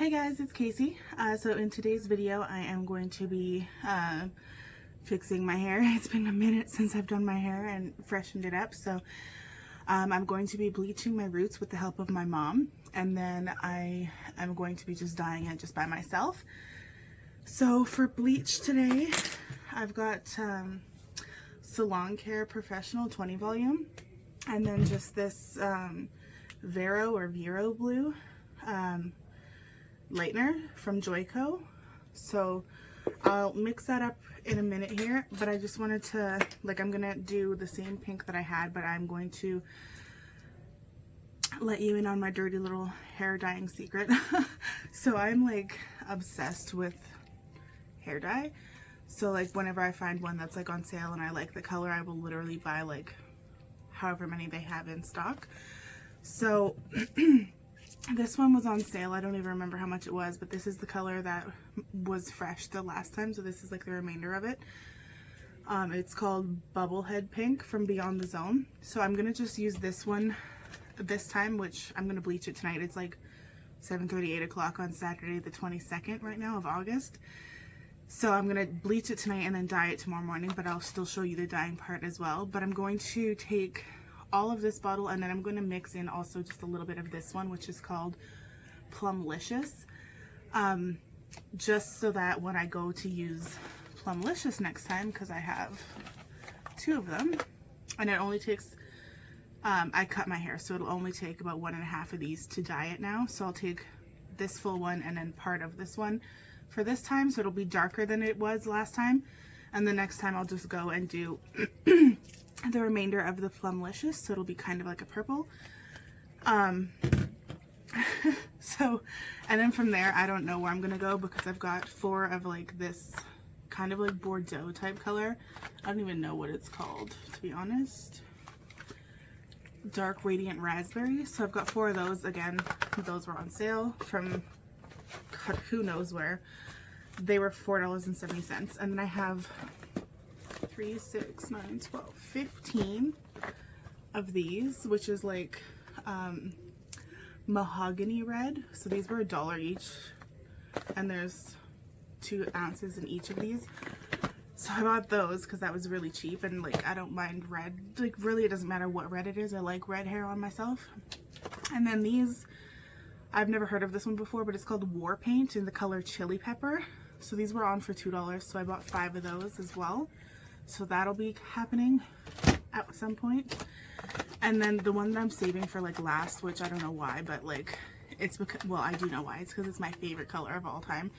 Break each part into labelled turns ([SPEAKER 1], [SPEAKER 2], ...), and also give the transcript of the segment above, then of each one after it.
[SPEAKER 1] Hey guys, it's Kaycee. So in today's video, I am going to be fixing my hair. It's been a minute since I've done my hair and freshened it up. So I'm going to be bleaching my roots with the help of my mom. And then I am going to be just dyeing it just by myself. So for bleach today, I've got Salon Care Professional 20 volume. And then just this Vero Blue lightener from Joico. So I'll mix that up in a minute here, but I just wanted to, I'm gonna do the same pink that I had, but I'm going to let you in on my dirty little hair dyeing secret. So I'm obsessed with hair dye. So whenever I find one that's on sale and I like the color, I will literally buy however many they have in stock. So this one was on sale. I don't even remember how much it was, but this is the color that was fresh the last time. So this is the remainder of it. It's called Bubblehead Pink from Beyond the Zone. So I'm going to just use this one this time, which I'm going to bleach it tonight. It's 7:30, 8 o'clock on Saturday the 22nd right now of August. So I'm going to bleach it tonight and then dye it tomorrow morning, but I'll still show you the dyeing part as well. But I'm going to take all of this bottle and then I'm going to mix in also just a little bit of this one, which is called Plumlicious, just so that when I go to use Plumlicious next time, because I have 2 of them and it only takes I cut my hair, so it'll only take about 1.5 of these to dye it now. So I'll take this full one and then part of this one for this time, so it'll be darker than it was last time, and the next time I'll just go and do the remainder of the Plumlicious, so it'll be kind of like a purple. So, and then from there, I don't know where I'm gonna go because I've got 4 of this kind of Bordeaux type color. I don't even know what it's called, to be honest. Dark Radiant Raspberry. So I've got 4 of those. Again, those were on sale from God, who knows where. They were $4.70. And then I have 3, 6, 9, 12, 15 of these, which is mahogany red. So these were $1 each, and there's 2 ounces in each of these. So I bought those because that was really cheap, and I don't mind red. Really, it doesn't matter what red it is. I like red hair on myself. And then these, I've never heard of this one before, but it's called War Paint in the color Chili Pepper. So these were on for $2, so I bought 5 of those as well. So that'll be happening at some point. And then the one that I'm saving for last, which I don't know why, but it's because, well, I do know why. It's because it's my favorite color of all time,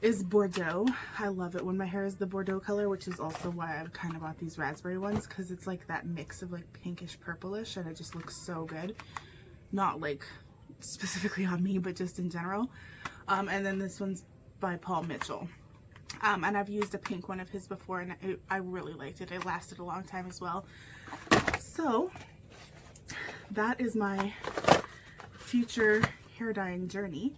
[SPEAKER 1] is Bordeaux. I love it when my hair is the Bordeaux color, which is also why I've kind of bought these raspberry ones, because it's that mix of pinkish purplish, and it just looks so good. Not specifically on me, but just in general. And then this one's by Paul Mitchell. And I've used a pink one of his before, and I really liked it. It lasted a long time as well. So that is my future hair dyeing journey.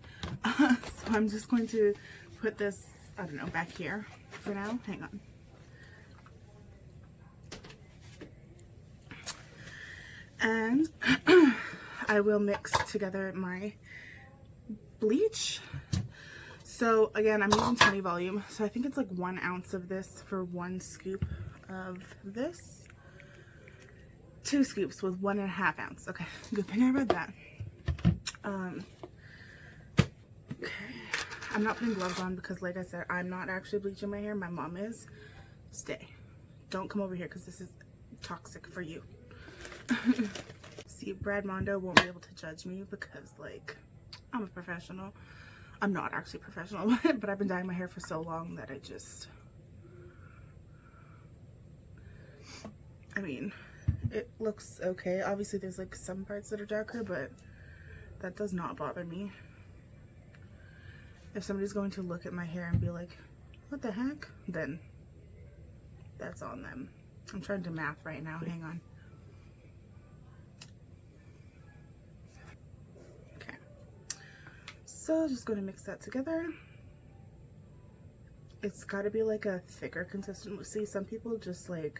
[SPEAKER 1] So I'm just going to put this, I don't know, back here for now. Hang on. And I will mix together my bleach. So again, I'm using 20 volume, so I think it's 1 ounce of this for 1 scoop of this. 2 scoops with 1.5 ounce. Okay, good thing I read that. Okay, I'm not putting gloves on because, like I said, I'm not actually bleaching my hair. My mom is. Stay. Don't come over here because this is toxic for you. See, Brad Mondo won't be able to judge me because, I'm a professional. I'm not actually professional, but I've been dyeing my hair for so long that I mean, it looks okay. Obviously, there's some parts that are darker, but that does not bother me. If somebody's going to look at my hair and be like, what the heck? Then that's on them. I'm trying to do math right now. Hang on. So just going to mix that together. It's got to be a thicker consistency. Some people just I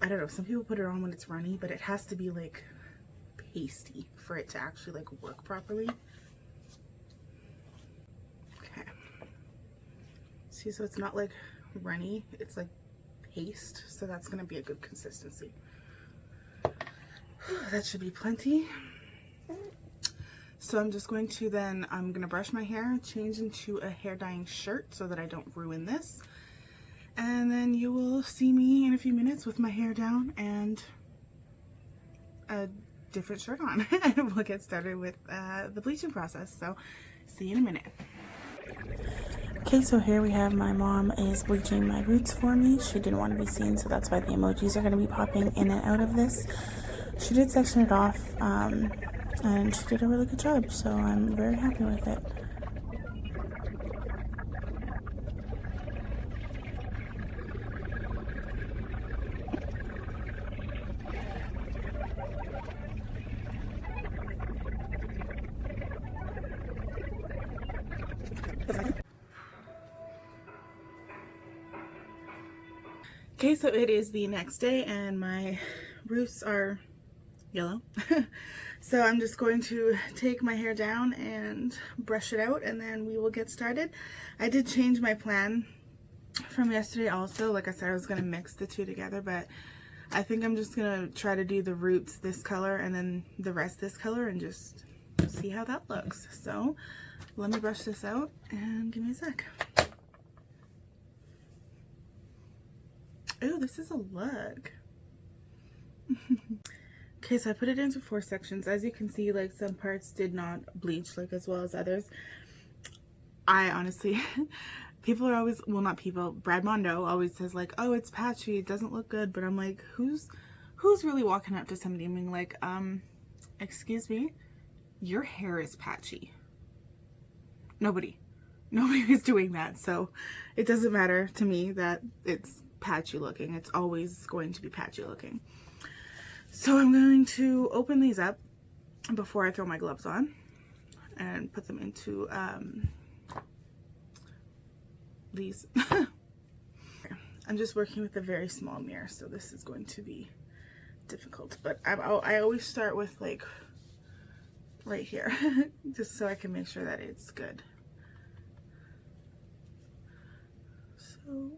[SPEAKER 1] don't know, some people put it on when it's runny, but it has to be pasty for it to actually work properly. See, so it's not like runny, it's like paste, so that's gonna be a good consistency. That should be plenty. So I'm just going to then, I'm gonna brush my hair, change into a hair dyeing shirt so that I don't ruin this. And then you will see me in a few minutes with my hair down and a different shirt on. And we'll get started with the bleaching process. So see you in a minute. Okay, so here we have my mom is bleaching my roots for me. She didn't want to be seen, so that's why the emojis are going to be popping in and out of this. She did section it off, and she did a really good job, so I'm very happy with it. Okay, so it is the next day and my roots are yellow. So I'm just going to take my hair down and brush it out and then we will get started. I did change my plan from yesterday also. Like I said, I was going to mix the two together, but I think I'm just going to try to do the roots this color and then the rest this color and just see how that looks. So let me brush this out and give me a sec. Oh, this is a look. Okay, so I put it into 4 sections. As you can see, like some parts did not bleach like as well as others. I honestly, people are always, well not people, Brad Mondo always says like, oh, it's patchy, it doesn't look good. But I'm like, who's really walking up to somebody and being like, excuse me, your hair is patchy? Nobody is doing that. So it doesn't matter to me that it's patchy looking. It's always going to be patchy looking. So I'm going to open these up before I throw my gloves on and put them into these. I'm just working with a very small mirror, so this is going to be difficult, but I always start with like right here just so I can make sure that it's good. So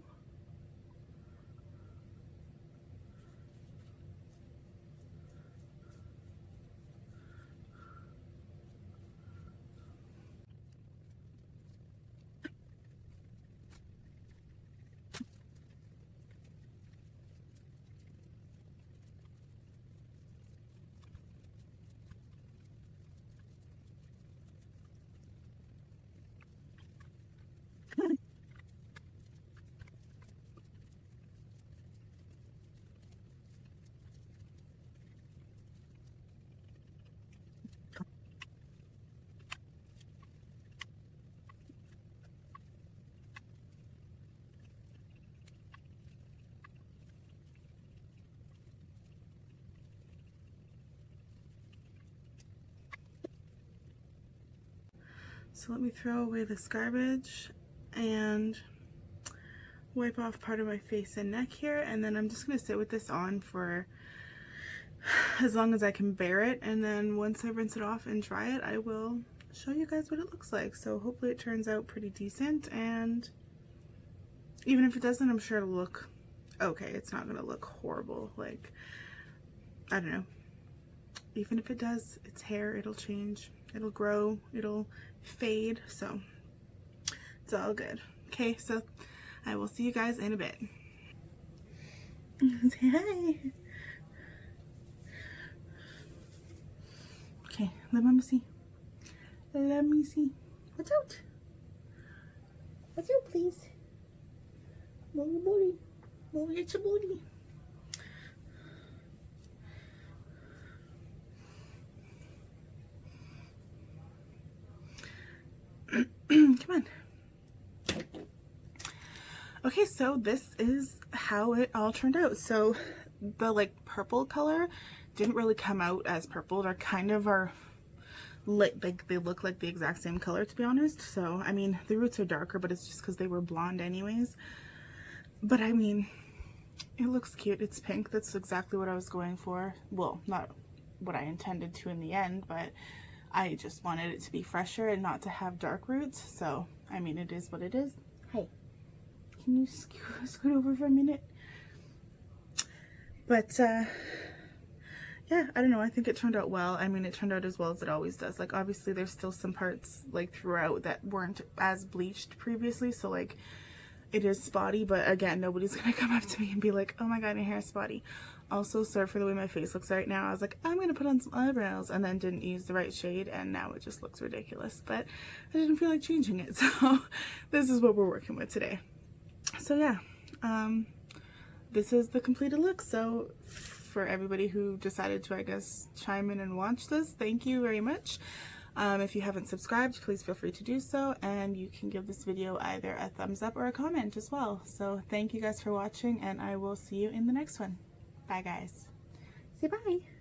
[SPEAKER 1] So let me throw away this garbage and wipe off part of my face and neck here, and then I'm just going to sit with this on for as long as I can bear it, and then once I rinse it off and dry it, I will show you guys what it looks like. So hopefully it turns out pretty decent, and even if it doesn't, I'm sure it'll look okay. It's not going to look horrible. Like, I don't know. Even if it does, it's hair, it'll change, it'll grow, it'll fade, so it's all good. Okay, so I will see you guys in a bit. Say hi. Okay, let mama see. Let me see. Watch out. Watch out, please. Move your booty. Move your booty. Come on. Okay, so this is how it all turned out. So the like purple color didn't really come out as purple. They're kind of are like they look like the exact same color, to be honest. So I mean, the roots are darker, but it's just because they were blonde anyways. But I mean, it looks cute. It's pink. That's exactly what I was going for. Well, not what I intended to in the end, but I just wanted it to be fresher and not to have dark roots. So I mean, it is what it is. Hey. Can you scoot over for a minute? But yeah, I don't know, I think it turned out well. I mean, it turned out as well as it always does. Like, obviously there's still some parts like throughout that weren't as bleached previously, so like it is spotty, but again, nobody's gonna come up to me and be like, oh my god, my hair is spotty. Also, sorry for the way my face looks right now. I was like, I'm gonna put on some eyebrows, and then didn't use the right shade, and now it just looks ridiculous, but I didn't feel like changing it, so this is what we're working with today. So yeah, this is the completed look. So for everybody who decided to, I guess, chime in and watch this, thank you very much. If you haven't subscribed, please feel free to do so, and you can give this video either a thumbs up or a comment as well. So thank you guys for watching, and I will see you in the next one. Bye guys. Say bye.